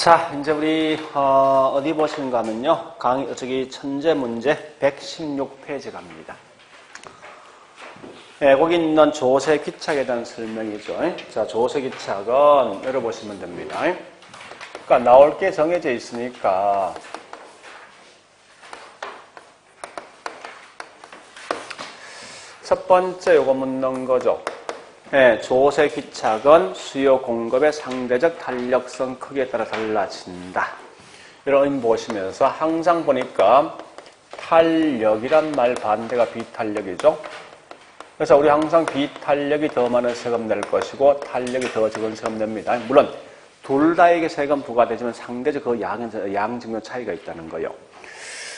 자, 이제 우리 어디 보시는가 하면요. 저기 천재 문제 116페이지 갑니다. 예, 거기 있는 조세 귀착에 대한 설명이죠. 자, 조세 귀착은 열어보시면 됩니다. 그러니까 나올 게 정해져 있으니까 첫 번째 요거 묻는 거죠. 네, 조세 귀착은 수요 공급의 상대적 탄력성 크기에 따라 달라진다. 이런 의미 보시면서 항상 보니까 탄력이란 말 반대가 비탄력이죠. 그래서 우리 항상 비탄력이 더 많은 세금 낼 것이고 탄력이 더 적은 세금 냅니다. 물론 둘 다에게 세금 부과되지만 상대적 그 양 증명 차이가 있다는 거예요.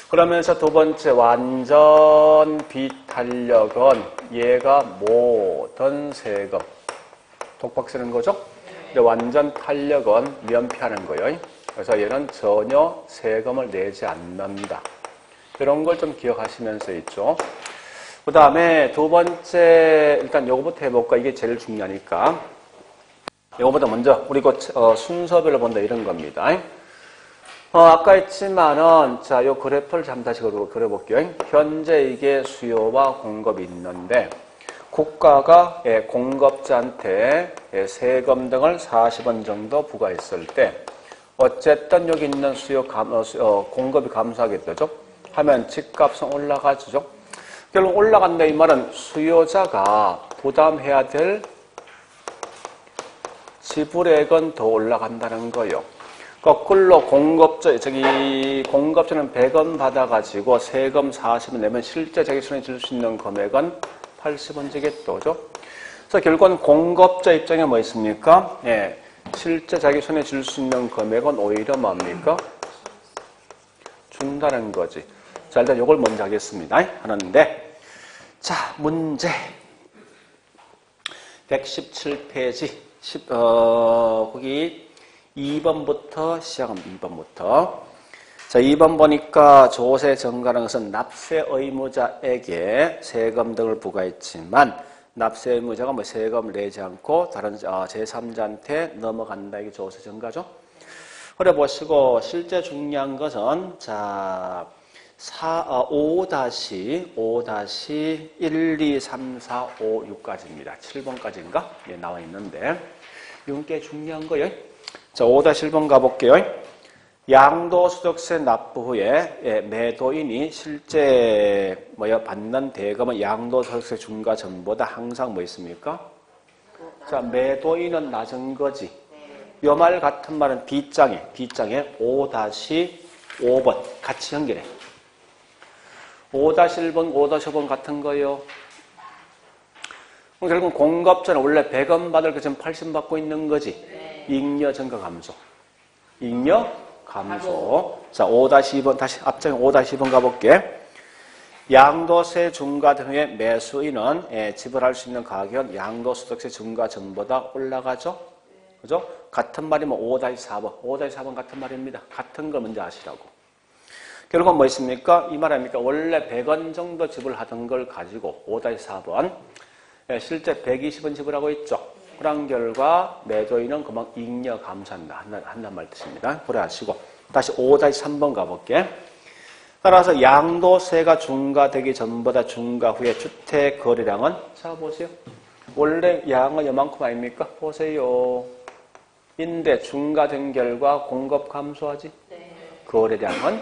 그러면서 두 번째 완전 비탄력은 얘가 모든 세금 독박 쓰는 거죠. 근데 완전 탄력은 면피하는 거예요. 그래서 얘는 전혀 세금을 내지 않는다. 이런 걸 좀 기억하시면서 있죠. 그 다음에 두 번째 일단 요거부터 해볼까. 이게 제일 중요하니까 요거보다 먼저 우리 그 순서별로 본다 이런 겁니다. 아까 했지만은, 자, 요 그래프를 잠깐 다시 그려볼게요. 현재 이게 수요와 공급이 있는데, 국가가 공급자한테 세금 등을 40원 정도 부과했을 때, 어쨌든 여기 있는 공급이 감소하게 되죠? 하면 집값은 올라가죠? 결국 올라간다 이 말은 수요자가 부담해야 될 지불액은 더 올라간다는 거예요. 거꾸로 공급자는 100원 받아가지고 세금 40원 내면 실제 자기 손에 줄 수 있는 금액은 80원 지겠죠. 그래서 결국은 공급자 입장에 뭐 있습니까? 예, 실제 자기 손에 줄 수 있는 금액은 오히려 뭡니까? 준다는 거지. 자, 일단 이걸 먼저 하겠습니다. 하는데, 자, 문제 117페이지 거기 2번부터 시작합니다. 2번부터. 자, 2번 보니까 조세 증가라는 것은 납세 의무자에게 세금 등을 부과했지만 납세 의무자가 뭐 세금을 내지 않고 다른 제3자한테 넘어간다. 이게 조세 증가죠. 그래 보시고 실제 중요한 것은 자 5-1, 2, 3, 4, 5, 6까지입니다. 7번까지인가? 예, 나와 있는데 이건 꽤 중요한 거예요. 자, 5-1번 가볼게요. 양도소득세 납부 후에 매도인이 실제 받는 대금은 양도소득세 중과 전보다 항상 뭐 있습니까? 자, 매도인은 낮은 거지. 요 말 같은 말은 B장에 5-5번 같이 연결해. 5-1번, 5-5번 같은 거예요. 그럼 결국 공급자는 원래 100원 받을 거 지금 80원 받고 있는 거지. 잉여 증가 감소. 잉여 감소. 자, 5-2번 다시 앞장에 5-2번 가볼게. 양도세 중과 등의 매수인은 지불할 수 있는 가격은 양도소득세 중과 전보다 올라가죠. 그죠? 같은 말이면 5-4번. 5-4번 같은 말입니다. 같은 걸 먼저 아시라고. 결국은 뭐 있습니까? 이 말 아닙니까? 원래 100원 정도 지불하던 걸 가지고 5-4번. 실제 120원 지불하고 있죠. 그런 결과 매도인은 그만 잉여 감소한다. 한단 말 뜻입니다. 고려하시고. 다시 5-3번 가볼게. 따라서 양도세가 중과되기 전보다 중과 후에 주택 거래량은 자 보세요. 원래 양은 요만큼 아닙니까? 보세요. 인데 중과된 결과 공급 감소하지? 네. 거래량은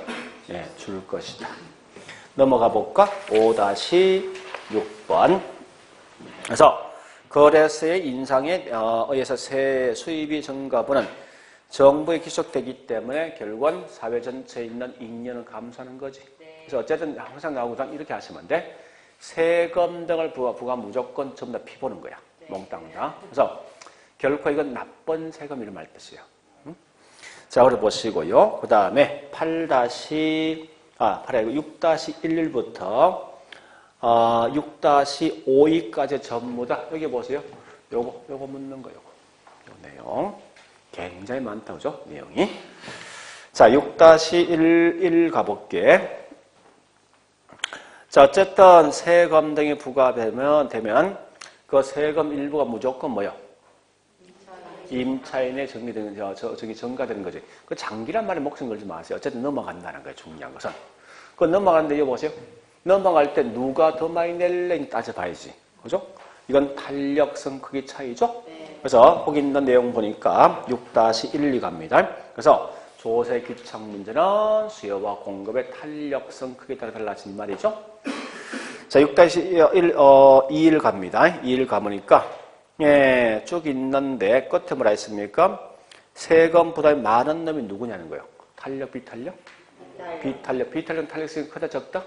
줄 것이다. 넘어가 볼까? 5-6번. 그래서 거래세의 인상에 의해서 세 수입이 증가분은 정부에 기속되기 때문에 결국은 사회 전체에 있는 잉여는 감소하는 거지. 네. 그래서 어쨌든 항상 나오고 이렇게 하시면 돼. 세금 등을 부과 무조건 전부 다 피보는 거야. 네. 몽땅 다. 그래서 결코 이건 나쁜 세금 이런 말 뜻이에요. 자, 그래 보시고요. 그 다음에 6-11부터 6-52까지 전부 다 여기 보세요. 요거 묻는 거, 요 내용. 굉장히 많다, 그죠? 내용이. 자, 6-1 가볼게. 자, 어쨌든 세금 등이 부과되면 그 세금 일부가 무조건 뭐요? 임차인의 정리되는, 저기 전가되는 거지. 그 장기란 말에 목숨 걸지 마세요. 어쨌든 넘어간다는 거예요, 중요한 것은. 그 넘어가는데 이거 보세요. 넘어갈 때 누가 더 많이 낼래 따져봐야지. 그죠? 이건 탄력성 크기 차이죠? 그래서 거기 있는 내용 보니까 6-1이 갑니다. 그래서 조세 귀착 문제는 수요와 공급의 탄력성 크기에 따라 달라진 말이죠. 자, 6-2일 갑니다. 2일 가보니까, 예, 쭉 있는데, 끝에 뭐라 했습니까? 세금 부담이 많은 놈이 누구냐는 거예요. 탄력, 비탄력? 비탄력. 비탄력, 탄력성이 크다, 적다?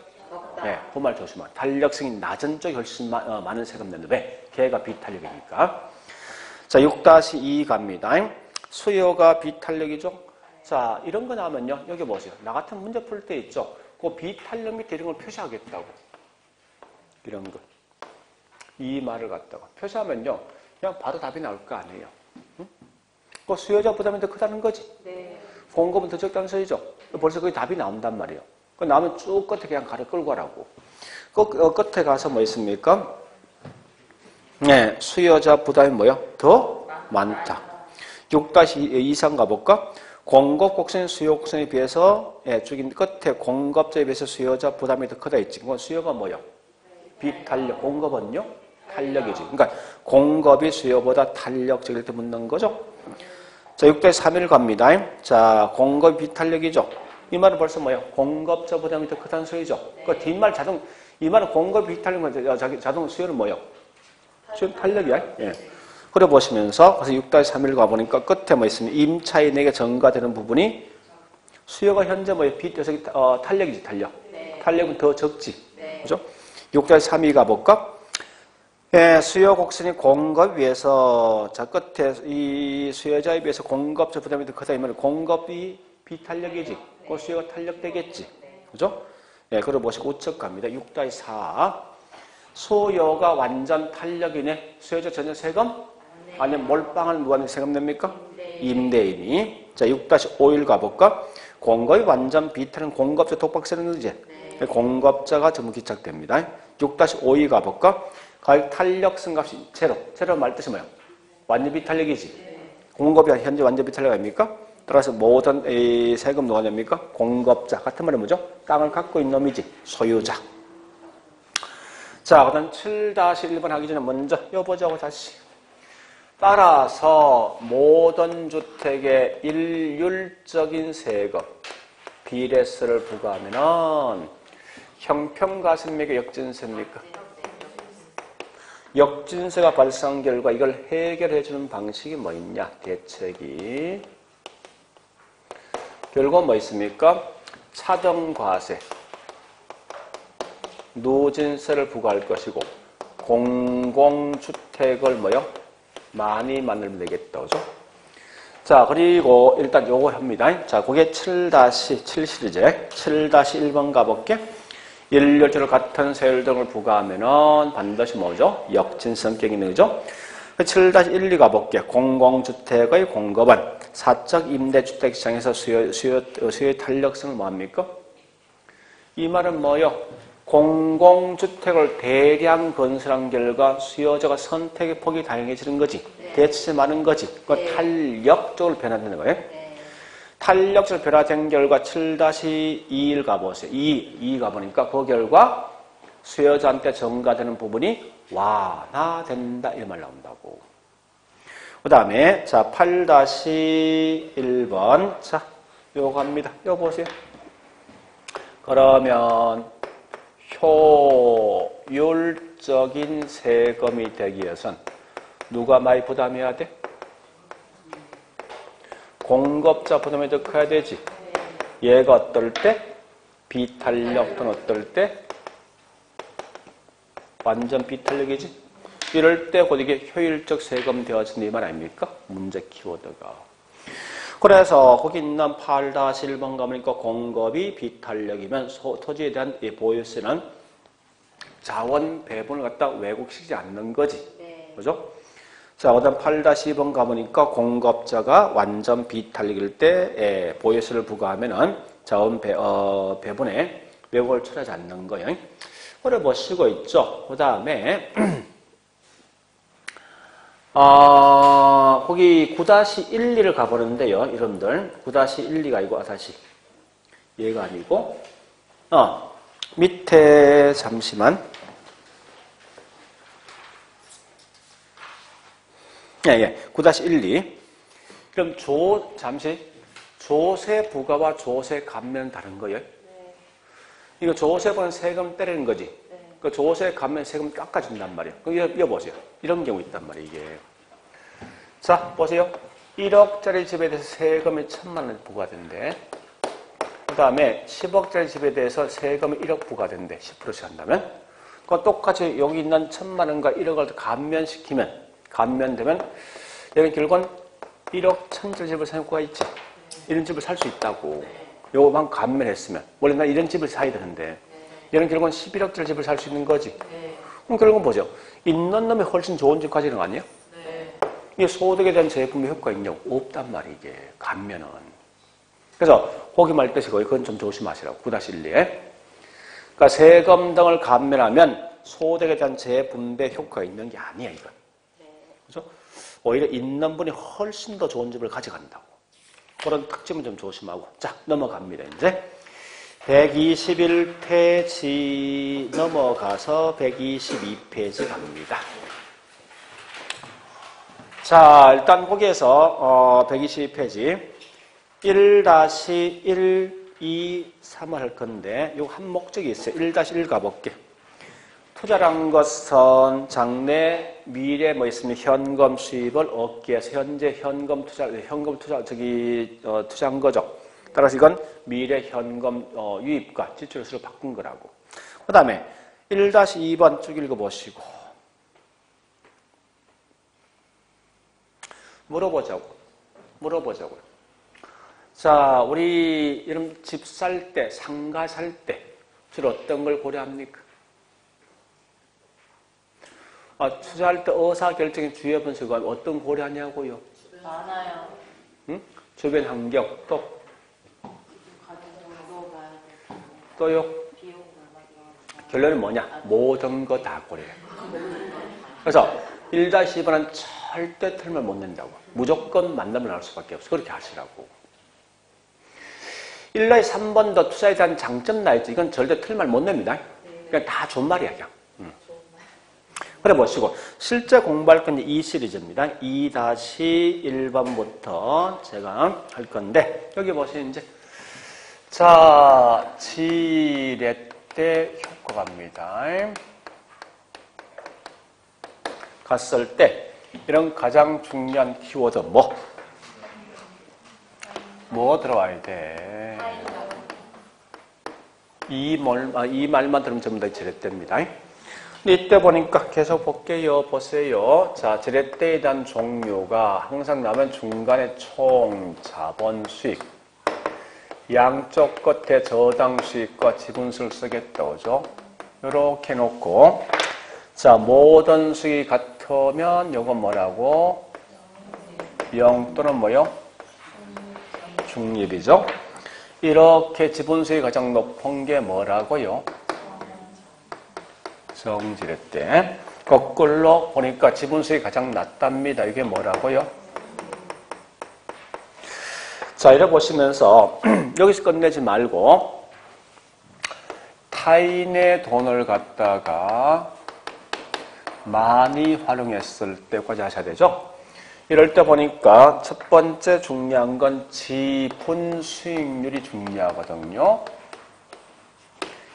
예, 그 말 조심하. 탄력성이 낮은 쪽이 훨씬 많은 세금 내는데, 왜? 걔가 비탄력이니까. 자, 6-2 갑니다. 수요가 비탄력이죠? 자, 이런 거 나오면요. 여기 보세요. 나 같은 문제 풀 때 있죠. 그 비탄력 밑에 이런 걸 표시하겠다고. 이런 거. 이 말을 갖다가 표시하면요. 그냥 바로 답이 나올 거 아니에요. 응? 그 수요자 부담이 더 크다는 거지. 네. 공급은 더 적다는 소리죠. 벌써 거기 답이 나온단 말이에요. 그 나오면 쭉 끝에 그냥 가로 끌고 가라고. 그 끝에 가서 뭐 있습니까? 네, 수요자 부담이 뭐요? 더 많다. 6-2상 가볼까? 공급 곡선, 수요 곡선에 비해서, 예, 쭉 끝에 공급자에 비해서 수요자 부담이 더 크다 했지. 그건 수요가 뭐요? 비탄력. 공급은요? 탄력이지. 그러니까 공급이 수요보다 탄력적일 때 묻는 거죠. 자, 6-3일 갑니다. 자, 공급이 비탄력이죠. 이 말은 벌써 뭐예요? 공급자 부담이 더 크다는 소리죠. 그 뒷말 이 말은 공급이 비탄력이면 자동 수요는 뭐예요? 수요 탄력이야. 예. 그래 보시면서 그래서 6-3일 가보니까 끝에 뭐 있으면 임차인에게 전가되는 부분이 수요가 현재 뭐예요? 탄력이지, 탄력. 네. 탄력은 더 적지. 네. 그죠? 6-3이 가볼까? 예, 수요 곡선이 공급에 비해서, 자, 끝에 이 수요자에 비해서 공급자 부담이 더 크다. 이면 공급이 비탄력이지. 네. 그 수요가 탄력되겠지. 네. 그죠? 예, 그래 보시고 우측 갑니다. 6-4. 수요가 완전 탄력이네. 수요자 전혀 세금? 네. 아니면 몰빵을 누가 세금 냅니까? 네. 임대인이. 자, 6-5일 가볼까? 공급이 완전 비탄은 공급자 독박세는 거지. 네. 공급자가 전부 기착됩니다. 6-5이 가볼까? 탄력성 값이 제로. 제로 말 뜻이 뭐야? 완전 비탄력이지. 네. 공급이 현재 완전 비탄력 아닙니까? 따라서 모든 세금 누가 냅니까? 공급자. 같은 말은 뭐죠? 땅을 갖고 있는 놈이지. 소유자. 자, 그다음 7-1번 하기 전에 먼저 이거 보자고 다시. 따라서 모든 주택에 일률적인 세금, 비례세를 부과하면은 형평가세입니까? 역진세입니까? 역진세가 발생한 결과 이걸 해결해 주는 방식이 뭐 있냐? 대책이. 결과 뭐 있습니까? 차등과세, 누진세를 부과할 것이고 공공주택을 뭐요? 많이 만들면 되겠다. 그죠? 자, 그리고 일단 요거 합니다. 자, 그게 7-7 시리즈. 7-1번 가볼게. 일률적으로 같은 세율 등을 부과하면은 반드시 뭐죠? 역진 성격이 있는 거죠? 7-1, 2 가볼게. 공공주택의 공급은 사적 임대주택 시장에서 수요의 탄력성을 뭐합니까? 이 말은 뭐요? 공공주택을 대량 건설한 결과 수요자가 선택의 폭이 다양해지는 거지. 네. 대체제 많은 거지. 그 네. 탄력적으로 변화되는 거예요. 네. 탄력적으로 변화된 결과 7-2일 가보세요. 2 가보니까 그 결과 수요자한테 전가되는 부분이 완화된다. 이 말 나온다고. 그 다음에 자 8-1번 자 요거 갑니다. 요거 보세요. 그러면 효율적인 세금이 되기 위해선 누가 많이 부담해야 돼? 공급자 부담이 더 커야 되지. 얘가 어떨 때? 비탄력 또는 어떨 때? 완전 비탄력이지. 이럴 때 곧 이게 효율적 세금 되어진다 이 말 아닙니까? 문제 키워드가. 그래서 거기 있는 8-1번 가보니까 공급이 비탄력이면 토지에 대한 이 보유세는 자원 배분을 갖다 왜곡시키지 않는 거지. 네. 그죠? 자, 그다음 8-2번 가보니까 공급자가 완전 비탄력일 때 보유세를 부과하면은 자원 배분에 왜곡을 처리하지 않는 거예요. 그래 보시고 있죠. 그 다음에 거기 9-12를 가보는데요. 여러분들 9-12가 아니고 다시 얘가 아니고 밑에 잠시만. 예, 9-12. 그럼 조세 부가와 조세 감면은 다른 거예요? 네. 이거 조세부는 세금 때리는 거지. 네. 그 조세 감면 세금 깎아준단 말이에요. 이거 보세요. 이런 경우 있단 말이에요, 이게. 자, 보세요. 1억짜리 집에 대해서 세금이 1,000만 원 부과된대. 그 다음에 10억짜리 집에 대해서 세금이 1억 부과된대. 10%씩 한다면. 그건 똑같이 여기 있는 1,000만 원과 1억을 감면되면 여기 결국은 1억 1,000짜리 집을 살 수가 있지. 이런 집을 살 수 있다고. 요거만 감면했으면. 원래 나 이런 집을 사야 되는데. 얘는 결국은 11억짜리 집을 살 수 있는 거지. 그럼 결국은 보죠. 있는 놈이 훨씬 좋은 집 가지는 거 아니에요? 이게 소득에 대한 제품의 효과가 있냐고? 없단 말이에요, 이게. 감면은. 그래서 거기 말 뜻이 거의 그건 좀 조심하시라고. 9-12에. 그러니까 세금 등을 감면하면 소득에 대한 재분배 효과가 있는 게 아니야, 이건. 그죠? 오히려 있는 분이 훨씬 더 좋은 집을 가져간다고. 그런 특징은 좀 조심하고. 자, 넘어갑니다, 이제. 121페이지 넘어가서 122페이지 갑니다. 자, 일단 거기에서 122페이지 1-1, 2, 3을 할 건데 요 한 목적이 있어요. 1-1 가볼게. 투자란 것은 장래, 미래 뭐 있으면 현금 수입을 얻기 위해서 현재 현금 투자 투자한 거죠. 따라서 이건 미래 현금 유입과 지출을 서로 바꾼 거라고. 그 다음에 1-2번 쭉 읽어보시고 물어보자고요. 자, 우리 이런 집 살 때, 상가 살 때 주로 어떤 걸 고려합니까? 투자할 때 의사결정의 주요 분수가 어떤 고려하냐고요? 많아요. 응? 주변 환경 또요? 결론은 뭐냐? 모든 거 다 고려해요. 그래서 1-2번은 절대 틀면 못 낸다고. 무조건 만나면 나올 수밖에 없어. 그렇게 하시라고. 1-3번도 투자에 대한 장점 나있죠. 이건 절대 틀면 못 냅니다. 그냥 다 좋은 말이야, 그냥. 그래 보시고 실제 공부할 건 이 시리즈입니다. 2-1번부터 제가 할 건데 여기 보시면 이제 자 지렛대 효과 갑니다. 갔을 때 이런 가장 중요한 키워드 뭐 들어와야 돼? 이 말만 들으면 전부 다 지렛대입니다. 근데 이때 보니까 계속 볼게요. 보세요. 자, 지렛대에 대한 종류가 항상 나면 중간에 총, 자본 수익, 양쪽 끝에 저당 수익과 지분수를 쓰겠다, 그죠? 이렇게 놓고, 자, 모든 수익이 같으면 요건 뭐라고? 0 또는 뭐요? 중립이죠? 이렇게 지분수익이 가장 높은 게 뭐라고요? 정지렛대. 거꾸로 보니까 지분수익이 가장 낮답니다. 이게 뭐라고요? 자, 이래 보시면서 여기서 끝내지 말고 타인의 돈을 갖다가 많이 활용했을 때까지 하셔야 되죠. 이럴 때 보니까 첫 번째 중요한 건 지분 수익률이 중요하거든요.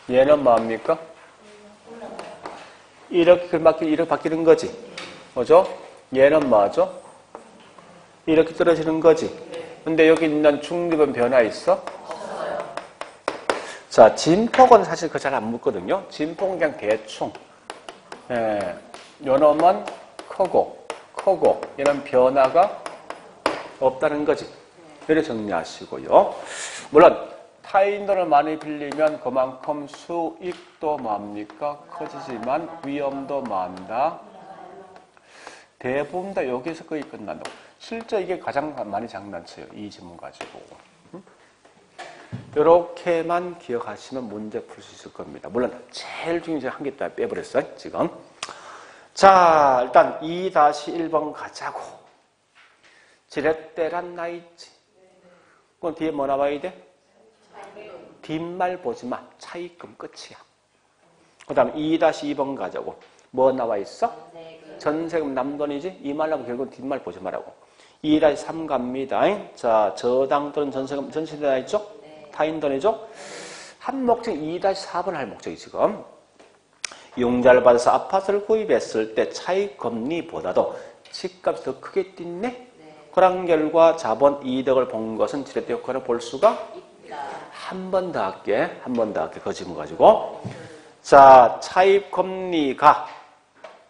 얘는 뭡니까? 이렇게 바뀌는 거지. 뭐죠? 얘는 뭐죠? 이렇게 떨어지는 거지. 근데 여기 있는 중립은 변화 있어? 없어요. 자, 진폭은 사실 그 잘 안 묻거든요. 진폭은 그냥 대충. 예, 요놈은 크고, 얘는 변화가 없다는 거지. 이렇게 정리하시고요. 물론, 타인 돈을 많이 빌리면 그만큼 수익도 뭡니까? 커지지만 위험도 많다. 대부분 다 여기서 거의 끝난다. 실제 이게 가장 많이 장난쳐요. 이 질문 가지고. 이렇게만 기억하시면 문제 풀 수 있을 겁니다. 물론 제일 중요한 한 개 더 빼버렸어요. 지금. 자, 일단 2-1번 가자고. 지렛대란 나 있지. 그럼 뒤에 뭐 나와야 돼? 뒷말 보지 마. 차입금 끝이야. 그 다음 2-2번 가자고. 뭐 나와 있어? 전세금 남돈이지? 이 말하고 결국 뒷말 보지 말라고. 2-3 갑니다. 자, 저당 또는 전세금, 전세금 나 있죠? 타인돈이죠? 한 목적 2-4번 할 목적이 지금. 융자를 받아서 아파트를 구입했을 때 차익금리보다도 집값이 더 크게 뛰네? 그런 결과 자본 이득을 본 것은 지렛대 효과를 볼 수가 한 번 더 할게. 한 번 더 할게. 그 질문 가지고. 자, 차입금리가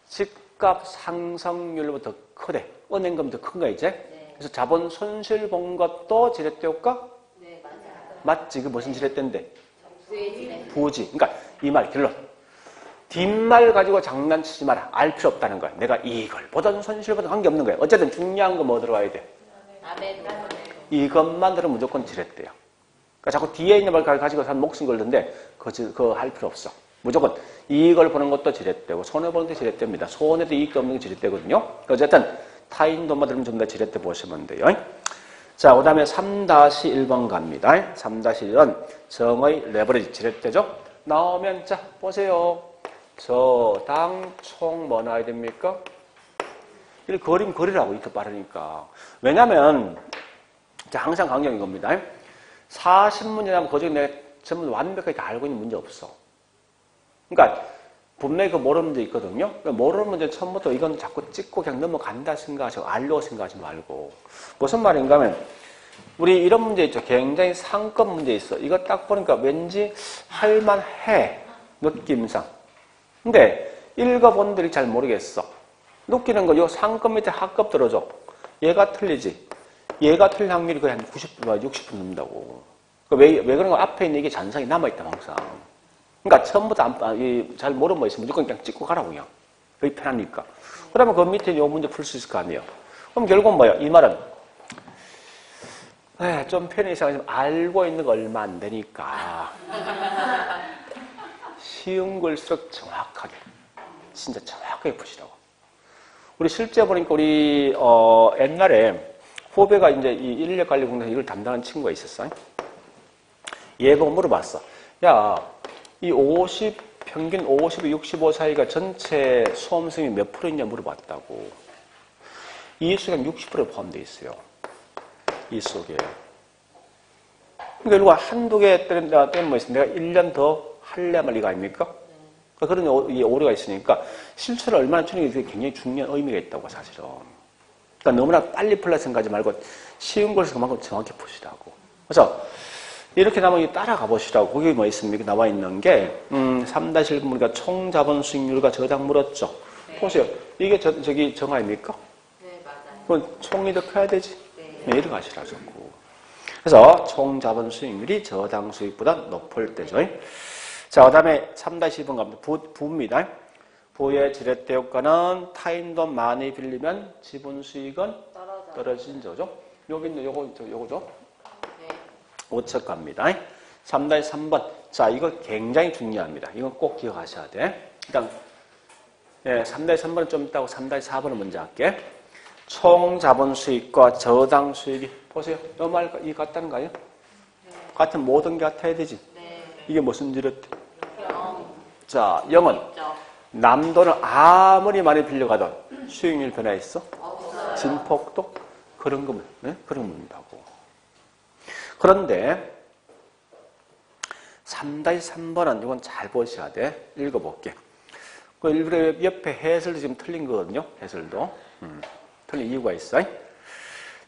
집값 상승률보다 더 크대. 은행금 더 큰 거 이제. 그래서 자본 손실 본 것도 지렛대 효과? 네, 맞아요. 맞지? 그 무슨 지렛대인데? 부지. 그러니까 이 말 결론. 뒷말 가지고 장난치지 마라. 알 필요 없다는 거야. 내가 이걸 보던 손실보다 관계없는 거야. 어쨌든 중요한 거 뭐 들어와야 돼? 이것만 들으면 무조건 지렛대요. 그러니까 자꾸 뒤에 있는 말 가지고 한 목숨 걸던데 그거 할 필요 없어. 무조건 이걸 보는 것도 지렛대고 손해보는 게 지렛대입니다. 손해도 이익도 없는 게 지렛대거든요. 어쨌든 타인 돈만 들으면 좀 더 지렛대 보시면 돼요. 자, 그 다음에 3-1번 갑니다. 3-1은 정의 레버리지 지렛대죠. 나오면 자 보세요. 저당 총 뭐 나와야 됩니까? 이렇게 그림 그리라고 이렇게 빠르니까. 왜냐면 자, 항상 강조인 겁니다. 40문제 나면 그 중에 내가 전부 완벽하게 다 알고 있는 문제 없어. 그러니까 분명히 그 모르는 문제 있거든요. 그러니까 모르는 문제 처음부터 이건 자꾸 찍고 그냥 넘어간다 생각하시고 알려고 생각하지 말고. 무슨 말인가 하면 우리 이런 문제 있죠. 굉장히 상급 문제 있어. 이거 딱 보니까 왠지 할만해. 느낌상. 근데 읽어본 들이 잘 모르겠어. 느끼는 거, 요 상급 밑에 하급 들어줘. 얘가 틀리지. 얘가 틀릴 확률이 거의 한 90%, 60% 넘는다고. 왜 그런 거 앞에 있는 이게 잔상이 남아있다, 항상. 그러니까 처음부터 잘 모르는 거 있으면 무조건 그냥 찍고 가라고, 그냥. 그게 편하니까. 그러면 그 밑에 요 문제 풀 수 있을 거 아니에요. 그럼 결국은 뭐야? 이 말은, 좀 편히 이상하지만 알고 있는 거 얼마 안 되니까. 쉬운 걸수록 정확하게, 진짜 정확하게 푸시라고. 우리 실제 보니까 우리 옛날에 후배가 이제 이 인력관리공단에서 이걸 담당하는 친구가 있었어. 얘 보고 물어봤어. 야, 이 평균 50, 65 사이가 전체 수험생이 몇 프로있냐 물어봤다고. 이 수가 60%에 포함되어 있어요. 이 속에. 그러니까 결국 한두 개 때문에 뭐 있어. 내가 1년 더 할래 말 이거 아닙니까? 그런 오류가 있으니까 실수를 얼마나 추는 게 굉장히 중요한 의미가 있다고 사실은. 그러니까 너무나 빨리 풀라 생각하지 말고 쉬운 것을 그만큼 정확히 푸시라고. 그래서 이렇게 나면 따라가 보시라고. 거기 뭐 있습니까? 나와 있는 게 3-1번 우리가 총 자본 수익률과 저당 물었죠. 네. 보세요. 이게 저기 정화입니까? 네, 맞아요. 그럼 총이 더 커야 되지? 네. 이렇게 하시라고. 그래서 총 자본 수익률이 저당 수익보다 높을 때죠. 자, 그 다음에 3-2번 갑니다. 부입니다. 부의 지렛대 효과는 타인 돈 많이 빌리면 지분 수익은 떨어진 거죠. 여기는 요거죠. 네. 5척 갑니다. 3-3번. 자, 이거 굉장히 중요합니다. 이건 꼭 기억하셔야 돼. 일단, 3-3번은 좀 있다고 3-4번은 먼저 할게. 총 자본 수익과 저당 수익이, 보세요. 이 말, 이 같다는가요? 네. 같은 모든 게 같아야 되지. 네. 이게 무슨 지렛대? 자, 0은 남돈을 아무리 많이 빌려가던 수익률 변화했어? 없어요. 진폭도? 그런 거면, 네? 그런 문다고. 그런데 3-3번은 이건 잘 보셔야 돼. 읽어볼게. 그 일부러 옆에 해설도 지금 틀린 거거든요. 해설도. 틀린 이유가 있어.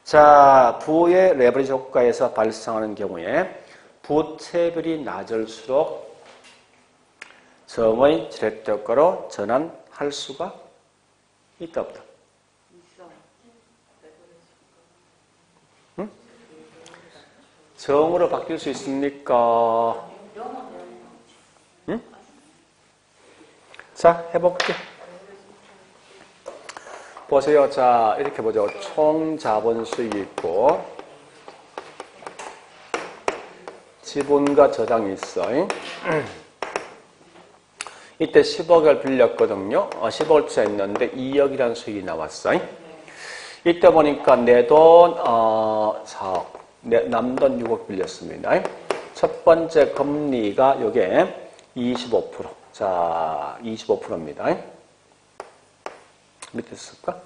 자, 부의 레버리지 효과에서 발생하는 경우에 부채비율이 낮을수록 정의 지렛대 효과로 전환할 수가 있다 없다? 응? 정으로 바뀔 수 있습니까? 응? 자, 해볼게. 보세요. 자, 이렇게 보죠. 총 자본 수익이 있고 지분과 저당이 있어. 이때 10억을 빌렸거든요. 10억을 투자했는데 2억이라는 수익이 나왔어. 이때 보니까 내 돈 4억, 남돈 6억 빌렸습니다. 첫 번째 금리가 요게 25%. 자, 25%입니다. 밑에 쓸까?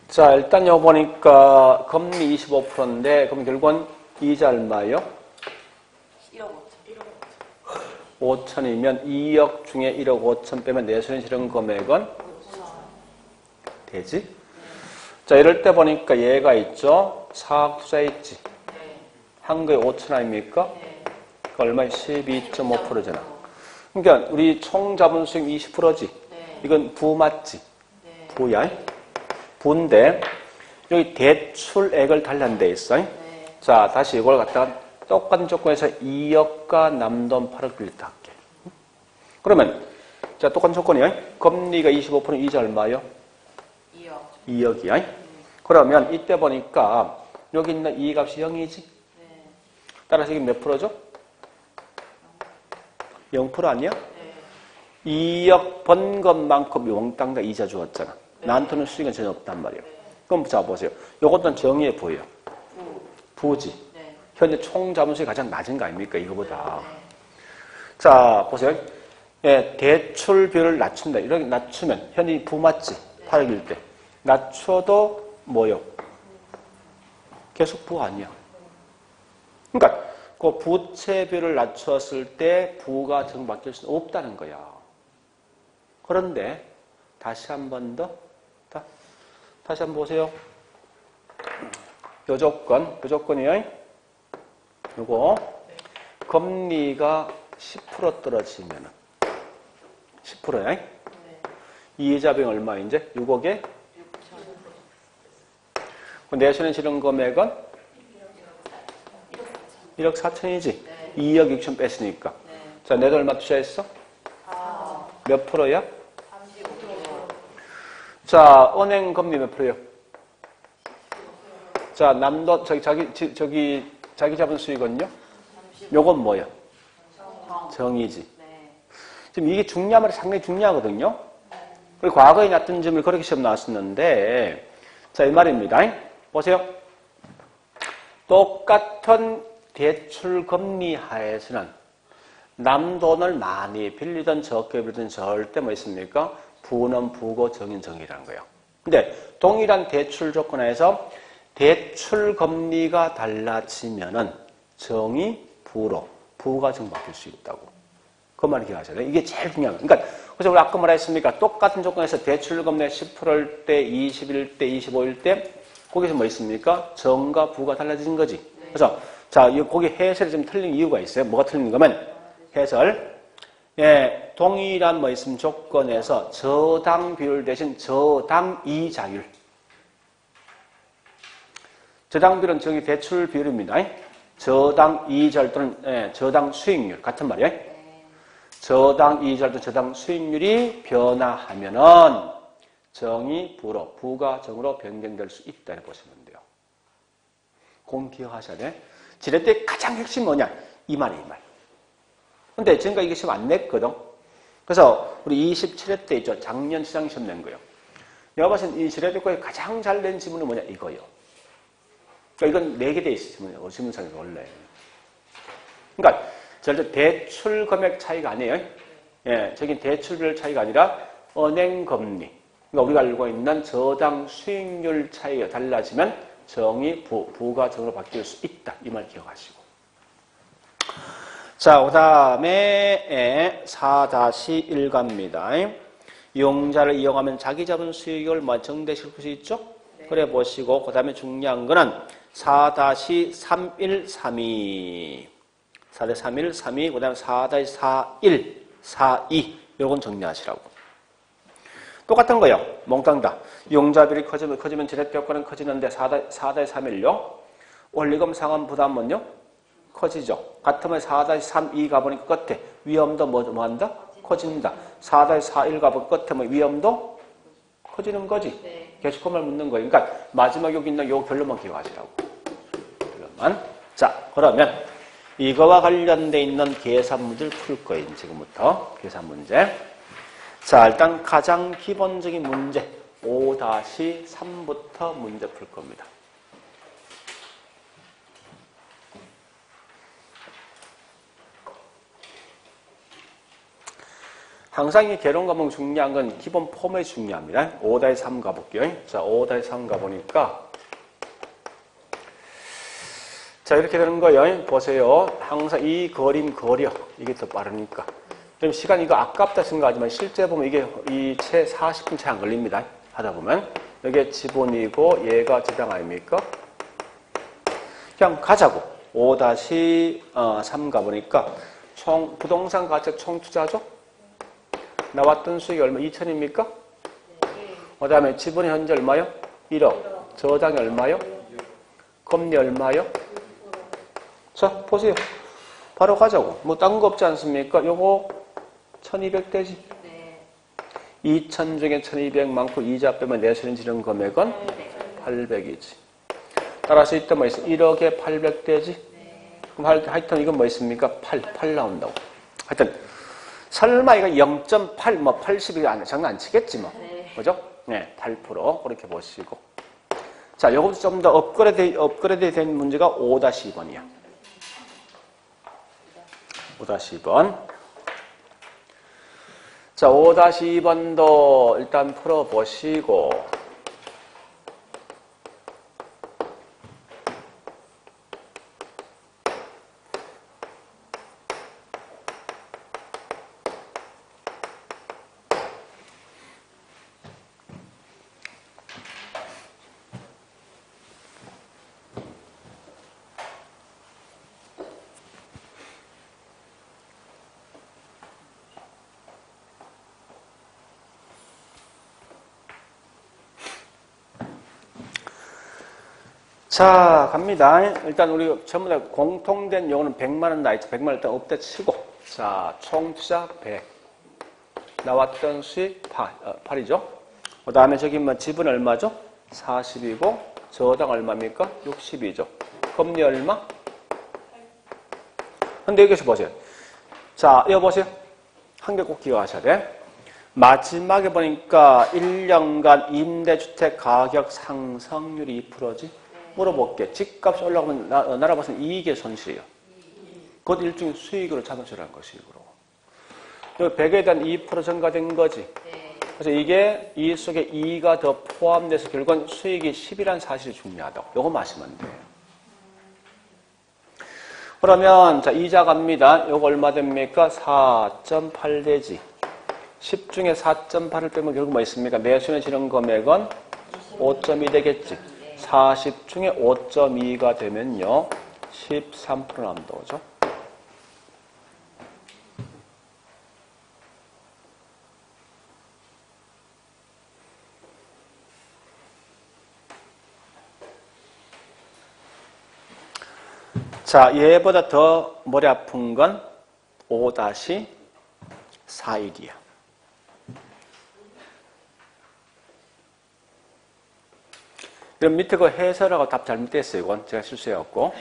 자, 일단 요 보니까 금리 25%인데, 그럼 결국은 이자 얼마예요? 1억 5천. 5천이면 2억 중에 1억 5천 빼면 내수는 실현 금액은 되지? 자, 이럴 때 보니까 얘가 있죠? 4억 투자했지? 네. 한 거에 5천 아닙니까? 네. 그 얼마에 12.5%잖아. 그러니까 우리 총 자본 수익 20%지? 네. 이건 부 맞지? 네. 부야? 부인데 여기 대출액을 달라는 데 있어. 네. 자, 다시 이걸 갖다가 똑같은 조건에서 2억과 남돈 8억 빌렸다 할게. 그러면 자, 똑같은 조건이야. 금리가 25%, 이자 얼마요? 2억. 2억이야. 그러면 이때 보니까 여기 있는 이 값이 0이지? 네. 따라서 이게 몇 프로죠? 0% 아니야? 네. 2억 번 것만큼 용땅 다 이자 주었잖아. 네. 나한테는 수익은 전혀 없단 말이에요. 네. 그럼 자 보세요. 요것도 정의해 보여. 부. 부지. 네. 현재 총 자본수익이 가장 낮은 거 아닙니까? 이거보다. 네. 자, 보세요. 예, 대출비율을 낮춘다. 이렇게 낮추면 현재 부 맞지? 8억일 때. 낮춰도 뭐요? 계속 부 아니야. 그러니까 그 부채비율을 낮췄을 때 부가 정바뀔 수는 없다는 거야. 그런데 다시 한 번 더. 다시 한번 보세요. 요 조건이요. 요거 금리가 10% 떨어지면 10%야. 네. 이자비용 얼마 이제? 6억에? 내수는 실현 금액은? 1억 4천이지? 네. 2억 6천 뺐으니까. 네. 자, 내 돈 얼마 투자했어? 몇 프로야? 35%. 자, 은행 금리 몇 프로요? 자, 남도 자기 자본 수익은요? 요건 뭐야? 정이지. 네. 지금 이게 중요한 말이 상당히 중요하거든요. 그리고 과거에 났던 점을 그렇게 시험 나왔었는데, 자, 이 말입니다. 보세요. 똑같은 대출 금리 하에서는 남 돈을 많이 빌리든 적게 빌리든 절대 뭐 있습니까? 부는 부고 정인 정이라는 거예요. 근데 동일한 대출 조건에서 대출 금리가 달라지면은 정이 부로 부가 정 바뀔 수 있다고. 그 말을 기억하셔야 돼요. 이게 제일 중요한 거예요. 그러니까 그래서 우리 아까 뭐랬습니까? 똑같은 조건에서 대출 금리 10%일 때, 20일 때, 25일 때 거기서 뭐 있습니까? 정과 부가 달라지는 거지. 그래서 자, 거기 해설이 좀 틀린 이유가 있어요. 뭐가 틀린 거면 해설. 예, 동일한 뭐 있으면 조건에서 저당 비율 대신 저당 이자율. 저당 비율은 저기 대출 비율입니다. 저당 이자율 또는 저당 수익률 같은 말이에요. 저당 이자율 또는 저당 수익률이 변화하면은 정이 부로 부가 정으로 변경될 수 있다 이렇게 보시면 돼요. 공 기억하셔야 돼. 지렛 때 가장 핵심 뭐냐? 이 말이 이 말. 근데 지금까지 이게 시험 안 냈거든. 그래서 우리 27회 때 있죠. 작년 시장 시험 낸 거예요. 내가 봤을 때 이 지렛 때 가장 잘 낸 지문은 뭐냐? 이거요. 그러니까 이건 4개 돼 있어요. 지문상에서 원래. 그러니까 절대 대출 금액 차이가 아니에요. 예, 저긴 대출별 차이가 아니라 은행 금리. 그러니까 우리가 알고 있는 저당 수익률 차이가 달라지면 정이 부가 정으로 바뀔 수 있다. 이 말 기억하시고. 자, 그 다음에 4-1갑니다. 이용자를 이용하면 자기 잡은 수익을 뭐 정대시킬 수 있죠? 네. 그래 보시고 그 다음에 중요한 거는 4-3132 4-3132 그 다음에 4-4142 요건 정리하시라고. 똑같은 거예요. 몽땅 다. 이용자비율이 커지면 지렛대 효과는 커지는데 4-31요. 원리금 상환 부담은요? 커지죠. 같으면 4-3 가보니까 끝에 위험도 뭐 한다? 커진다. 4-41 가보니까 끝에 뭐 위험도 커지는 거지. 네. 계속 그 말 묻는 거예요. 그러니까 마지막 여기 있는 요 결론만 기억하시라고. 결론만. 자, 그러면 이거와 관련돼 있는 계산 문제를 풀 거예요. 지금부터 계산 문제. 자, 일단 가장 기본적인 문제 5-3부터 문제 풀 겁니다. 항상 이 개론 과목 중요한 건 기본 폼이 중요합니다. 5-3 가볼게요. 자, 5-3 가보니까 자, 이렇게 되는 거예요. 보세요. 항상 이 그림 그려. 이게 더 빠르니까. 좀 시간 이거 아깝다 생각하지만 실제 보면 이게 이 채 40분 채 안 걸립니다. 하다 보면. 이게 지분이고 얘가 지당 아닙니까? 그냥 가자고. 5-3 가보니까 총 부동산 가치 총 투자죠? 나왔던 수익이 얼마? 2천입니까? 그 다음에 지분이 현재 얼마요? 1억. 저당이 얼마요? 금리 얼마요? 자, 보세요. 바로 가자고. 뭐, 딴 거 없지 않습니까? 요거 1200대지. 네. 2000 중에 1200 많고 이자 빼면 내수는 지른 금액은 800이지. 따라서 이때 뭐 있어? 1억에 800대지. 그럼 하여튼 이건 뭐 있습니까? 8 나온다고. 하여튼 설마 이거 0.8, 뭐 80이 장난 안 치겠지 뭐. 네. 그죠? 네, 8% 그렇게 보시고. 자, 요것도 좀 더 업그레이드 된 문제가 5-2번이야. 5-2번. 자, 5-2번도 일단 풀어보시고. 자, 갑니다. 일단 우리 전부 다 공통된 용어는 100만 원 나있죠. 100만 원 일단 없다 치고. 자, 총 투자 100. 나왔던 수익 8이죠. 그 다음에 저기 뭐 지분 얼마죠? 40이고, 저당 얼마입니까? 60이죠. 금리 얼마? 근데 여기서 보세요. 자, 이거 보세요. 한 개 꼭 기억하셔야 돼. 마지막에 보니까 1년간 임대주택 가격 상승률이 2%지? 물어볼게. 집값이 올라가면 나라 봐서는 이익의 손실이에요. 그것 일종의 수익으로 자동차라는 것이고. 여기 100에 대한 2% 증가된 거지. 그래서 이게 이 속에 2가 더 포함돼서 결국은 수익이 10이라는 사실이 중요하다고. 요거 마시면 돼요. 그러면 자 이자 갑니다. 요거 얼마 됩니까? 4.8 되지. 10 중에 4.8을 빼면 결국 뭐 있습니까? 매수에 지른 금액은 5.2 되겠지. 40 중에 5.2가 되면요. 13% 남다 오죠. 자, 얘보다 더 머리 아픈 건 5-4일이야. 그럼 밑에 그 해설하고 답 잘못됐어요. 이건 제가 실수해갖고.